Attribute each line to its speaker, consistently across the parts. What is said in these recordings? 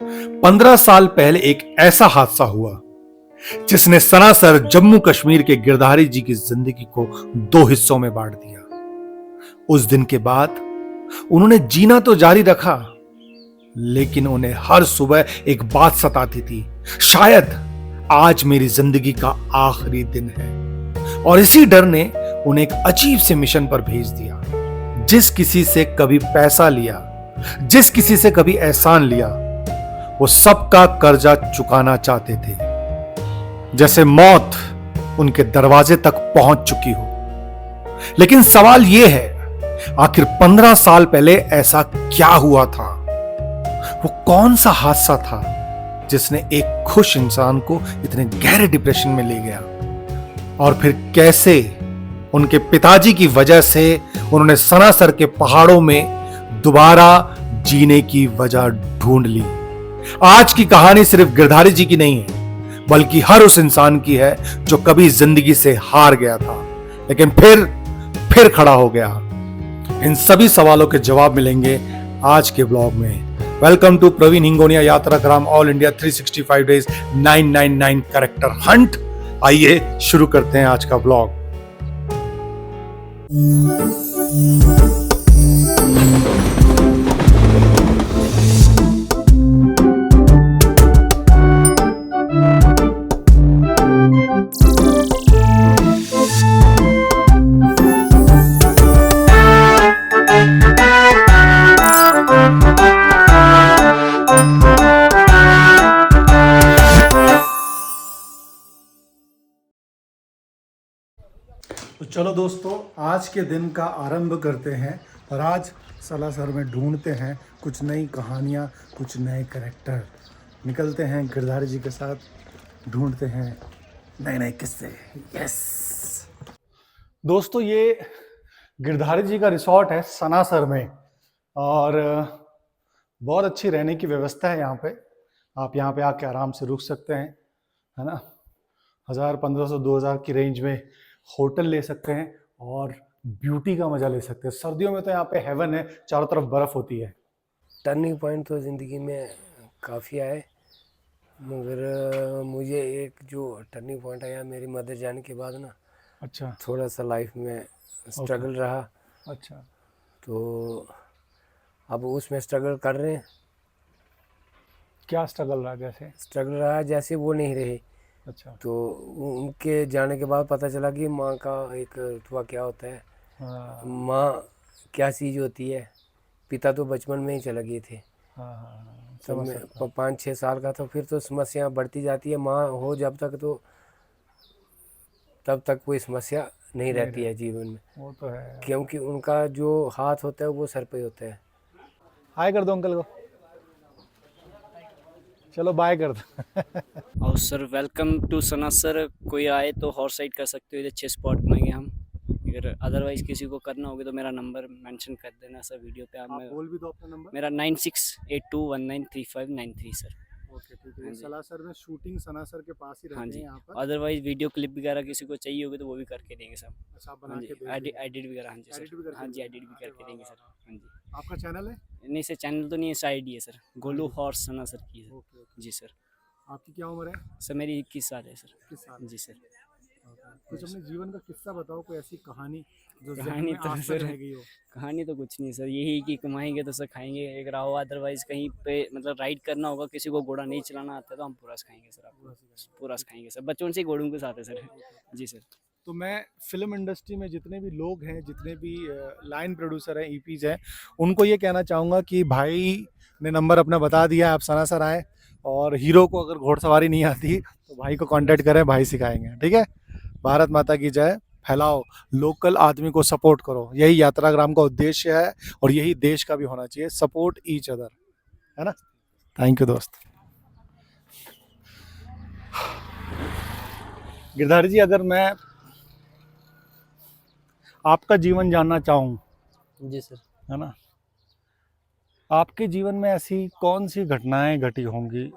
Speaker 1: 15 साल पहले एक ऐसा हादसा हुआ जिसने सरासर जम्मू कश्मीर के गिरधारी जी की जिंदगी को दो हिस्सों में बांट दिया। उस दिन के बाद उन्होंने जीना तो जारी रखा, लेकिन उन्हें हर सुबह एक बात सताती थी, शायद आज मेरी जिंदगी का आखिरी दिन है। और इसी डर ने उन्हें एक अजीब से मिशन पर भेज दिया। जिस किसी से कभी पैसा लिया, जिस किसी से कभी एहसान लिया, वो सबका कर्जा चुकाना चाहते थे, जैसे मौत उनके दरवाजे तक पहुंच चुकी हो। लेकिन सवाल यह है, आखिर 15 साल पहले ऐसा क्या हुआ था? वो कौन सा हादसा था जिसने एक खुश इंसान को इतने गहरे डिप्रेशन में ले गया? और फिर कैसे उनके पिताजी की वजह से उन्होंने सनासर के पहाड़ों में दोबारा जीने की वजह ढूंढ ली। आज की कहानी सिर्फ गिरधारी जी की नहीं है, बल्कि हर उस इंसान की है जो कभी जिंदगी से हार गया था, लेकिन फिर खड़ा हो गया। इन सभी सवालों के जवाब मिलेंगे आज के ब्लॉग में। Welcome to Praveen Hingonia Yatragram all India 365 days 999 character hunt. आइए शुरू करते हैं आज का ब्लॉग। तो चलो दोस्तों, आज के दिन का आरंभ करते हैं और आज सलासर में ढूंढते हैं कुछ नई कहानियाँ, कुछ नए कैरेक्टर। निकलते हैं गिरधारी जी के साथ, ढूंढते हैं नए नए किस्से। यस दोस्तों, ये गिरधारी जी का रिसॉर्ट है सनासर में और बहुत अच्छी रहने की व्यवस्था है यहाँ पे। आप यहाँ पे आके आराम से रुक सकते हैं, है ना। 1000, 1500, 2000 की रेंज में होटल ले सकते हैं और ब्यूटी का मजा ले सकते हैं। सर्दियों में तो यहाँ पे हेवन है, चारों तरफ बर्फ होती है।
Speaker 2: टर्निंग पॉइंट तो ज़िंदगी में काफ़ी आए, मगर मुझे एक जो टर्निंग पॉइंट आया मेरी मदर जाने के बाद ना,
Speaker 1: अच्छा,
Speaker 2: थोड़ा सा लाइफ में स्ट्रगल रहा।
Speaker 1: अच्छा।
Speaker 2: तो अब उसमें स्ट्रगल कर रहे हैं।
Speaker 1: क्या स्ट्रगल रहा? कैसे
Speaker 2: स्ट्रगल रहा जैसे वो नहीं रहे।
Speaker 1: अच्छा।
Speaker 2: तो उनके जाने के बाद पता चला कि माँ का एक रुतबा क्या होता है,
Speaker 1: हाँ
Speaker 2: माँ क्या चीज़ होती है। पिता तो बचपन में ही चले गए थे,
Speaker 1: हाँ हाँ,
Speaker 2: तब
Speaker 1: समझ
Speaker 2: मैं
Speaker 1: सकता हूँ।
Speaker 2: 5-6 साल का था। फिर तो समस्या बढ़ती जाती है। माँ हो जब तक तो तब तक कोई समस्या नहीं
Speaker 1: नहीं
Speaker 2: रहती है
Speaker 1: रहती,
Speaker 2: जीवन में,
Speaker 1: वो तो है।
Speaker 2: क्योंकि उनका जो हाथ होता है वो सर पे होता है।
Speaker 1: हाय कर दो अंकल को, चलो बाय कर दो।
Speaker 3: और सर वेलकम टू सनासर। कोई आए तो हॉर्स राइड कर सकते हो, इधर 6 स्पॉट बनाएंगे हम। अगर अदरवाइज किसी को करना होगा तो मेरा नंबर मेंशन कर देना सर वीडियो पे।
Speaker 1: आप बोल भी दो अपना नंबर।
Speaker 3: मेरा 9682193593 सर।
Speaker 1: ओके ठीक है।
Speaker 3: हाँ जी,
Speaker 1: सलासर में शूटिंग सनासर के पास ही
Speaker 3: हाँ
Speaker 1: रहते
Speaker 3: जी।
Speaker 1: हैं यहाँ पर।
Speaker 3: अदरवाइज वीडियो क्लिप वगैरह किसी को चाहिए होगी तो वो भी करके देंगे सर।
Speaker 1: अच्छा, आप
Speaker 3: हाँ
Speaker 1: बना
Speaker 3: जी,
Speaker 1: के भेज देंगे।
Speaker 3: एडिट वगैरह। हाँ जी
Speaker 1: एडिट
Speaker 3: सर,
Speaker 1: भी करके
Speaker 3: हाँ जी
Speaker 1: देंगे।
Speaker 3: एडिट भी
Speaker 1: अरे
Speaker 3: करके
Speaker 1: वाह
Speaker 3: देंगे
Speaker 1: वाह
Speaker 3: सर।
Speaker 1: वाह।
Speaker 3: हाँ जी।
Speaker 1: आपका चैनल है?
Speaker 3: नहीं सर, चैनल तो नहीं है, साइड ही है सर, गोलू हॉर्स सनासर की है।
Speaker 1: Okay okay.
Speaker 3: जी सर।
Speaker 1: आपकी क्या उम्र है?
Speaker 3: सर मेरी 21 साल है सर।
Speaker 1: किस साल?
Speaker 3: जी सर।
Speaker 1: कुछ अपने जीवन का किस्सा बताओ, कोई ऐसी कहानी जो जहन
Speaker 3: कहानी
Speaker 1: में
Speaker 3: तो
Speaker 1: आज तक
Speaker 3: सर,
Speaker 1: रह गई हो।
Speaker 3: कहानी तो कुछ नहीं सर, यही कि कमाएंगे तो सर खाएंगे एक रहो। अदरवाइज कहीं पे मतलब राइड करना होगा, किसी को घोड़ा नहीं चलाना आता तो हम पूरा खाएंगे सर। आपको पूरा खाएंगे सर, बचपन से ही घोड़ों के साथ है सर। जी सर।
Speaker 1: तो मैं फिल्म इंडस्ट्री में जितने भी लोग हैं, जितने भी लाइन प्रोड्यूसर हैं, ईपीज हैं, उनको ये कहना चाहूँगा कि भाई ने नंबर अपना बता दिया, आप सनासर आए और हीरो को अगर घोड़सवारी नहीं आती तो भाई को कांटेक्ट करें, भाई सिखाएंगे। ठीक है। भारत माता की जय। फैलाओ, लोकल आदमी को सपोर्ट करो, यही यात्राग्राम का उद्देश्य है और यही देश का भी होना चाहिए। सपोर्ट ईच अदर, है ना। थैंक यू दोस्त। गिरधारी जी, अगर मैं आपका जीवन जानना चाहूँ,
Speaker 2: जी सर।
Speaker 1: है ना, आपके जीवन में ऐसी कौन सी घटनाएं घटी होंगी,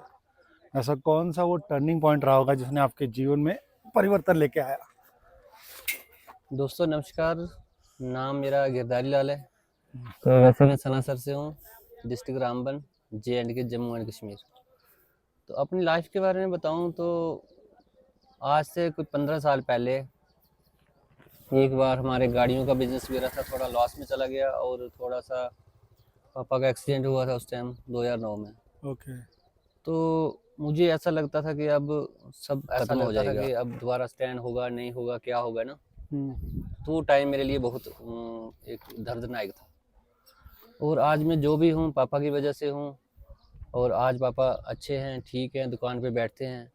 Speaker 1: ऐसा कौन सा वो टर्निंग पॉइंट रहा होगा जिसने आपके जीवन में परिवर्तन लेके आया?
Speaker 2: दोस्तों नमस्कार, नाम मेरा गिरधारी लाल है। तो वैसे मैं सनासर से हूँ, district Ramban,
Speaker 4: JNK Jammu and Kashmir. तो अपनी लाइफ के बारे में बताऊं तो आज से कुछ 15 साल पहले एक बार हमारे गाड़ियों का बिजनेस मेरा था, थोड़ा लॉस में चला गया और थोड़ा सा पापा का एक्सीडेंट हुआ था उस टाइम 2009 में।
Speaker 1: ओके।
Speaker 4: तो मुझे ऐसा लगता था कि अब सब खत्म हो जाएगा, कि अब दोबारा स्टैंड होगा नहीं होगा, क्या होगा ना। तो वो टाइम मेरे लिए बहुत एक दर्दनाक था। और आज मैं जो भी हूँ पापा की वजह से हूँ। और आज पापा अच्छे हैं, ठीक हैं, दुकान पे बैठते हैं।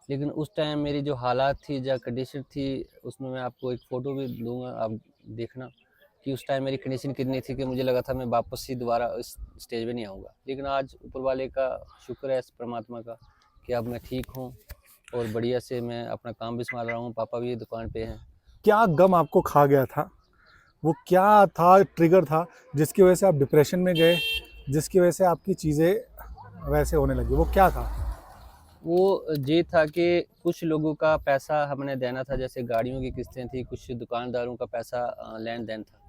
Speaker 4: लेकिन उस टाइम मेरी जो हालात थी, जो कंडीशन थी, उसमें मैं आपको एक फ़ोटो भी दूंगा, आप देखना कि उस टाइम मेरी कंडीशन कितनी थी कि मुझे लगा था मैं वापस ही दोबारा इस स्टेज पे नहीं आऊँगा। लेकिन आज ऊपर वाले का शुक्र है, इस परमात्मा का, कि अब मैं ठीक हूँ और बढ़िया से मैं अपना काम भी संभाल रहा हूँ, पापा भी दुकान पे हैं।
Speaker 1: क्या गम आपको खा गया था? वो क्या था, ट्रिगर था जिसकी वजह से आप डिप्रेशन में गए, जिसकी वजह से आपकी चीज़ें वैसे होने लगी? वो क्या था?
Speaker 4: वो ये था कि कुछ लोगों का पैसा हमने देना था, जैसे गाड़ियों की किस्तें थी, कुछ दुकानदारों का पैसा लेन देन था।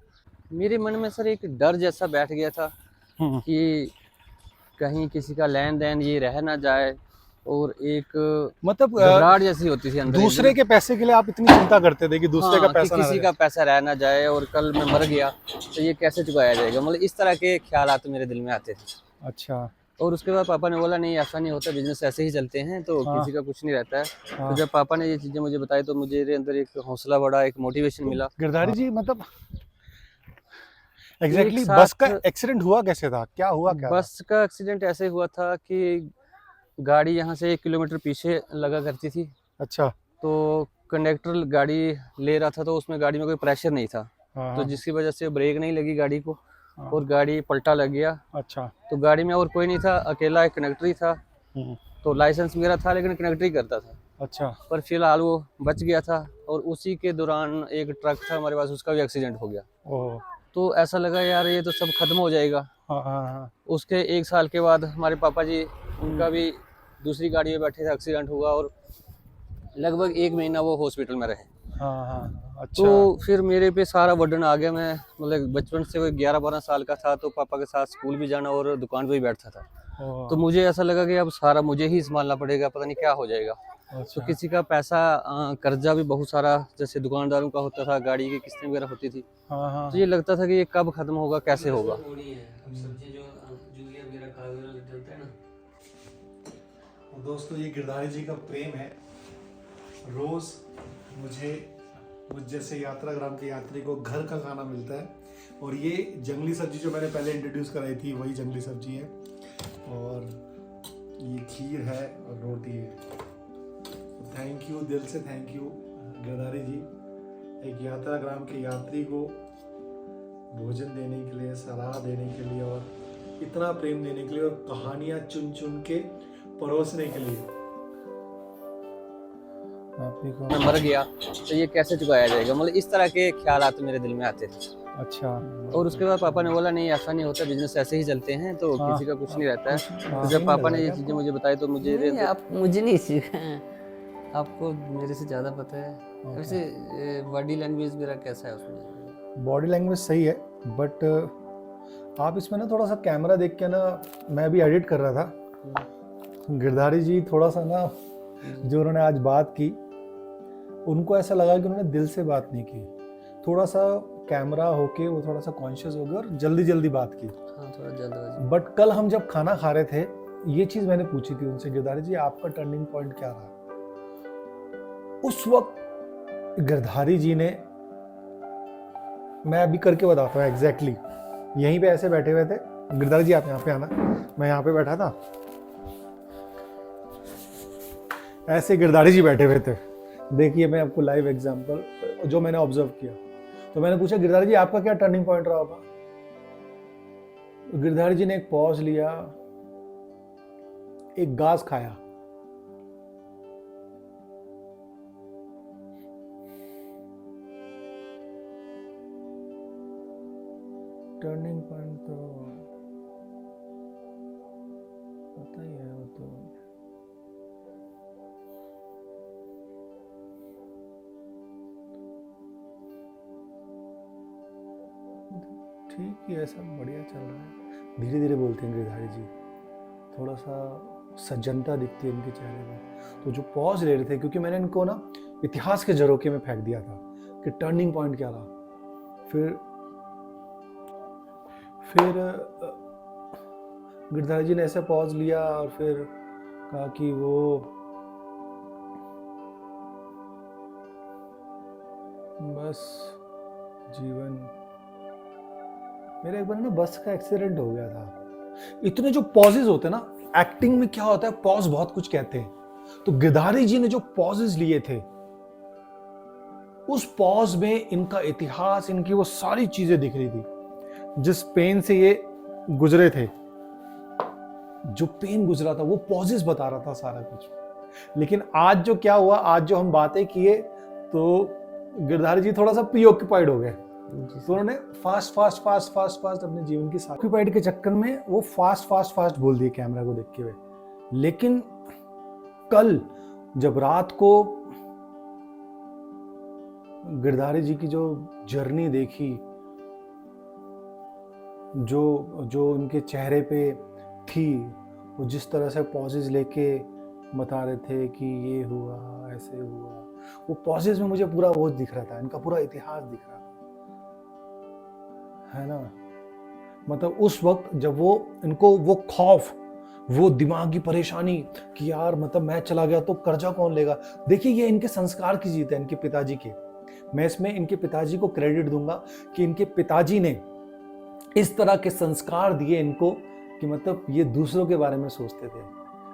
Speaker 4: मेरे मन में सर एक डर जैसा बैठ गया था कि कहीं किसी का लेन देन ये रह ना जाए, और एक
Speaker 1: मतलब
Speaker 4: घबराहट जैसी होती थी अंदर
Speaker 1: दूसरे के पैसे के लिए आप इतनी चिंता करते थे कि दूसरे का
Speaker 4: कि
Speaker 1: पैसा ना
Speaker 4: किसी
Speaker 1: रहे।
Speaker 4: का पैसा रह ना जाए और कल मैं मर गया तो ये कैसे चुकाया जाएगा, मतलब इस तरह के ख्यालात मेरे दिल में आते थे।
Speaker 1: अच्छा।
Speaker 4: और उसके बाद पापा ने बोला नहीं ऐसा नहीं होता, बिजनेस ऐसे ही चलते हैं, तो
Speaker 1: हाँ।
Speaker 4: किसी का कुछ नहीं रहता है।
Speaker 1: हाँ।
Speaker 4: तो जब पापा ने ये चीज़ें मुझे बताई तो मुझे अंदर एक हौसला बढ़ा, एक मोटिवेशन मिला।
Speaker 1: गिरधारी जी, मतलब एग्जैक्टली
Speaker 4: एक
Speaker 1: बस का
Speaker 4: साथ
Speaker 1: एक्सीडेंट हुआ कैसे था? क्या हुआ क्या था?
Speaker 4: बस का एक्सीडेंट ऐसे हुआ था कि गाड़ी यहाँ से 1 किलोमीटर पीछे लगा करती थी।
Speaker 1: अच्छा।
Speaker 4: तो कंडक्टर गाड़ी ले रहा था तो उसमें गाड़ी में कोई प्रेशर नहीं था,
Speaker 1: हाँ
Speaker 4: तो
Speaker 1: हाँ
Speaker 4: जिसकी वजह से ब्रेक नहीं लगी गाड़ी को
Speaker 1: हाँ।
Speaker 4: और गाड़ी पलटा लग गया।
Speaker 1: अच्छा।
Speaker 4: तो गाड़ी में और कोई नहीं था, अकेला एक कंडक्टर ही था।
Speaker 1: हम्म।
Speaker 4: तो लाइसेंस मेरा था लेकिन कंडक्टर ही करता था,
Speaker 1: अच्छा।
Speaker 4: पर फिलहाल वो बच गया था। और उसी के दौरान एक ट्रक था हमारे पास, उसका भी एक्सीडेंट हो गया।
Speaker 1: ओह।
Speaker 4: तो ऐसा लगा यार ये तो सब खत्म हो जाएगा।
Speaker 1: हाँ हाँ हाँ।
Speaker 4: उसके 1 साल के बाद हमारे पापा जी, उनका भी दूसरी गाड़ी में बैठे थे, एक्सीडेंट हुआ और लगभग 1 महीना वो हॉस्पिटल में रहे।
Speaker 1: हाँ हाँ। अच्छा।
Speaker 4: तो फिर मेरे पे सारा बर्डन आ गया। मैं मतलब बचपन से कोई 11-12 साल का था तो पापा के साथ स्कूल भी जाना और दुकान पे भी बैठता था।
Speaker 1: ओह।
Speaker 4: तो मुझे ऐसा लगा कि अब सारा मुझे ही संभालना पड़ेगा, पता नहीं क्या हो जाएगा। तो
Speaker 1: अच्छा।
Speaker 4: किसी का पैसा कर्जा भी बहुत सारा, जैसे दुकानदारों का होता था, गाड़ी की किस्तें वगैरह होती थी।
Speaker 1: हाँ हाँ।
Speaker 4: तो ये लगता था कि ये कब खत्म होगा, कैसे होगा।
Speaker 1: दोस्तों, ये गिरधारी जी का प्रेम है। रोज मुझे मुझ जैसे यात्राग्राम के यात्री को घर का खाना मिलता है, और ये जंगली सब्जी जो मैंने पहले इंट्रोड्यूस कराई थी वही जंगली सब्जी है, और ये खीर है और रोटी है। थैंक यू, दिल से थैंक यू गिरधारी जी, एक यात्राग्राम के यात्री को भोजन देने के लिए, सलाह देने के लिए, और इतना प्रेम देने के लिए, और कहानियां चुन चुन के परोसने के लिए।
Speaker 4: मैं मर गया तो ये कैसे चुकाया जाएगा, मतलब इस तरह के ख्यालात मेरे दिल में आते थे।
Speaker 1: अच्छा।
Speaker 4: और उसके बाद पापा ने बोला नहीं ऐसा नहीं होता, बिजनेस ऐसे ही चलते हैं, तो
Speaker 1: हाँ।
Speaker 4: किसी का कुछ नहीं रहता है।
Speaker 1: हाँ।
Speaker 4: तो जब पापा ने ये चीज़ें मुझे बताई तो मुझे
Speaker 5: आप मुझे नहीं सीखा है, आपको मेरे से ज़्यादा पता है। वैसे बॉडी लैंग्वेज मेरा कैसा है उसमें?
Speaker 1: बॉडी लैंग्वेज सही है, बट आप इसमें ना थोड़ा सा कैमरा देख के ना, मैं भी एडिट कर रहा था, गिरधारी जी थोड़ा सा ना, जो उन्होंने आज बात की, उनको ऐसा लगा कि उन्होंने दिल से बात नहीं की, थोड़ा सा कैमरा होके वो थोड़ा सा कॉन्शियस हो गए और जल्दी जल्दी बात की।
Speaker 4: हाँ, थोड़ा जल्दबाजी।
Speaker 1: बट कल हम जब खाना खा रहे थे, ये चीज़ मैंने पूछी थी उनसे, गिरधारी जी आपका टर्निंग पॉइंट क्या रहा? उस वक्त गिरधारी जी ने, मैं अभी करके बताता हूँ एग्जैक्टली, यहीं पे ऐसे बैठे हुए थे। गिरधारी जी आप यहाँ पे आना, मैं यहाँ पे बैठा था, ऐसे गिरधारी जी बैठे हुए थे। देखिए मैं आपको लाइव एग्जांपल जो मैंने ऑब्जर्व किया। तो मैंने पूछा गिरधारी जी आपका क्या टर्निंग पॉइंट रहा होगा? गिरधारी जी ने एक पॉज लिया, एक घास खाया, टर्निंग पॉइंट तो पता ही है वो तो। ठीक ही है, सब बढ़िया चल रहा है। धीरे धीरे बोलते हैं गिरधारी जी, थोड़ा सा सज्जनता दिखती है इनके चेहरे पर। तो जो पॉज ले रहे थे, क्योंकि मैंने इनको ना इतिहास के झरोखे में फेंक दिया था कि टर्निंग पॉइंट क्या रहा। फिर गिरधारी जी ने ऐसे पॉज लिया और फिर कहा कि वो बस जीवन, मेरा एक बार ना बस का एक्सीडेंट हो गया था। इतने जो पॉजेज होते हैं ना एक्टिंग में, क्या होता है पॉज बहुत कुछ कहते हैं। तो गिरधारी जी ने जो पॉजेज लिए थे, उस पॉज में इनका इतिहास, इनकी वो सारी चीजें दिख रही थी। जिस पेन से ये गुजरे थे, जो पेन गुजरा था, वो पॉजेस बता रहा था सारा कुछ। लेकिन आज जो क्या हुआ, आज जो हम बातें किए, तो गिरधारी जी थोड़ा सा प्रीऑक्युपाइड हो गए। तो उन्होंने फास्ट अपने जीवन की ऑक्युपाइड के चक्कर में वो फास्ट बोल दिए कैमरा को देखते हुए। लेकिन कल जब रात को गिरधारी जी की जो जर्नी देखी, जो उनके चेहरे पे थी, वो जिस तरह से पॉजेज लेके बता रहे थे कि ये हुआ, ऐसे हुआ, वो पॉजेज में मुझे पूरा वो दिख रहा था, इनका पूरा इतिहास दिख रहा था, है ना। मतलब उस वक्त जब वो इनको वो खौफ, वो दिमागी परेशानी कि यार मतलब मैं चला गया तो कर्जा कौन लेगा। देखिए ये इनके संस्कार की जीत है, इनके पिताजी के। मैं इसमें इनके पिताजी को क्रेडिट दूंगा कि इनके पिताजी ने इस तरह के संस्कार दिए इनको कि मतलब ये दूसरों के बारे में सोचते थे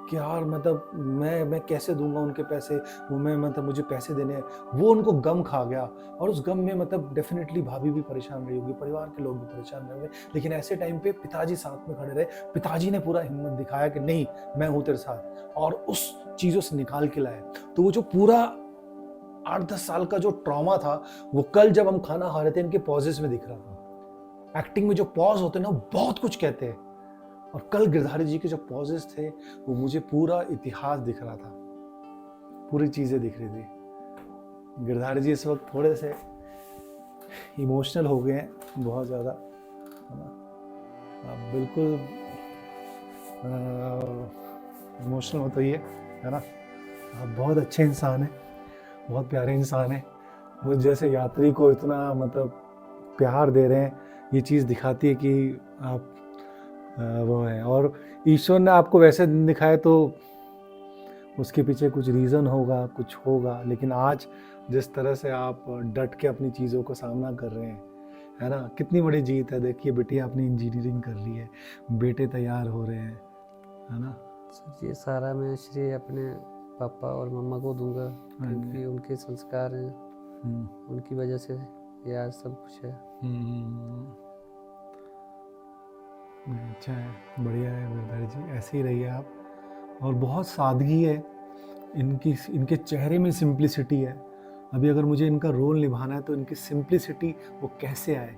Speaker 1: कि यार मतलब मैं कैसे दूंगा उनके पैसे, वो मैं मतलब मुझे पैसे देने हैं। वो उनको गम खा गया और उस गम में मतलब डेफिनेटली भाभी भी परेशान रही होगी, परिवार के लोग भी परेशान रहे होंगे। लेकिन ऐसे टाइम पे पिताजी साथ में खड़े रहे, पिताजी ने पूरा हिम्मत दिखाया कि नहीं मैं हूं तेरे साथ, और उस चीज़ों से निकाल के लाए। तो वो जो पूरा 8-10 साल का जो ट्रॉमा था, वो कल जब हम खाना खा रहे थे इनके पॉजेस में दिख रहा था। एक्टिंग में जो पॉज होते हैं ना, बहुत कुछ कहते हैं। और कल गिरधारी जी के जो पॉजेस थे, वो मुझे पूरा इतिहास दिख रहा था, पूरी चीजें दिख रही थी। गिरधारी जी इस वक्त थोड़े से इमोशनल हो गए हैं, बहुत ज़्यादा, है ना। आप बिल्कुल इमोशनल मत होइए, है ना। आप बहुत अच्छे इंसान हैं, बहुत प्यारे इंसान हैं। मुझ जैसे यात्री को इतना मतलब प्यार दे रहे हैं, ये चीज़ दिखाती है कि आप वो है। और ईश्वर ने आपको वैसे दिन दिखाए तो उसके पीछे कुछ रीज़न होगा, कुछ होगा। लेकिन आज जिस तरह से आप डट के अपनी चीज़ों को सामना कर रहे हैं, है ना, कितनी बड़ी जीत है। देखिए बिटिया अपनी इंजीनियरिंग कर रही है, बेटे तैयार हो रहे हैं, है ना।
Speaker 5: ये सारा मैं श्रेय अपने पापा और मम्मा को दूंगा, क्योंकि उनके संस्कार हैं, उनकी वजह से ये आज सब कुछ है।
Speaker 1: अच्छा है, बढ़िया है गिरधारी जी, ऐसे ही रहिए आप। और बहुत सादगी है इनके चेहरे में, सिंप्लिसिटी है। अभी अगर मुझे इनका रोल निभाना है तो इनकी सिंप्लिसिटी वो कैसे आए,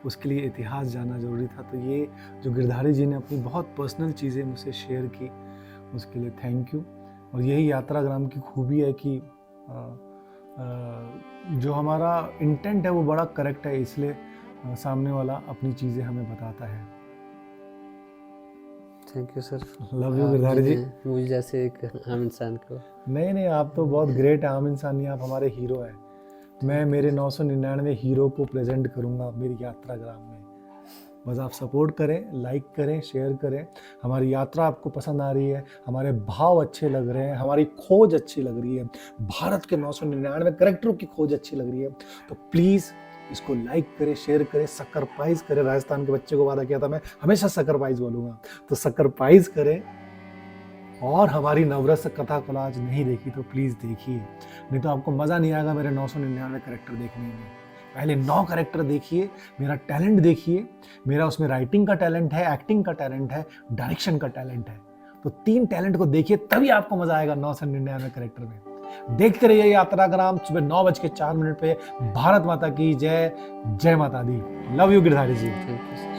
Speaker 1: उसके लिए इतिहास जानना ज़रूरी था। तो ये जो गिरधारी जी ने अपनी बहुत पर्सनल चीज़ें मुझसे शेयर की, उसके लिए थैंक यू। और यही यात्राग्राम की खूबी है कि जो हमारा इंटेंट है वो बड़ा करेक्ट है, इसलिए सामने वाला अपनी चीज़ें हमें बताता है।
Speaker 5: Thank you sir.
Speaker 1: Love you Girdhari ji.
Speaker 5: मुझे जैसे एक आम इंसान को।
Speaker 1: नहीं, आप तो बहुत ग्रेट आम इंसान नहीं, आप हमारे हीरो हैं। मैं मेरे 999 हीरो को प्रेजेंट करूंगा मेरी यात्राग्राम में। बस आप सपोर्ट करें, लाइक करें, शेयर करें। हमारी यात्रा आपको पसंद आ रही है, हमारे भाव अच्छे लग रहे हैं, हमारी खोज अच्छी लग रही है, भारत के 999 कैरेक्टरों की खोज अच्छी लग रही है, तो प्लीज़ इसको लाइक करें, शेयर करें, सक्करपाइज करें। राजस्थान के बच्चे को वादा किया था मैं हमेशा सक्करपाइज बोलूँगा, तो सक्करपाइज करें। और हमारी नवरस कथा कोलाज नहीं देखी तो प्लीज़ देखिए, नहीं तो आपको मज़ा नहीं आएगा मेरे 999 कैरेक्टर देखने में। पहले 9 कैरेक्टर देखिए, मेरा टैलेंट देखिए। मेरा उसमें राइटिंग का टैलेंट है, एक्टिंग का टैलेंट है, डायरेक्शन का टैलेंट है। तो 3 टैलेंट को देखिए, तभी आपको मज़ा आएगा 999 कैरेक्टर में। देखते रहिए यात्राग्राम सुबह 9:04 पे। भारत माता की जय, जय माता दी। Love you Girdhari ji.
Speaker 5: Thank you.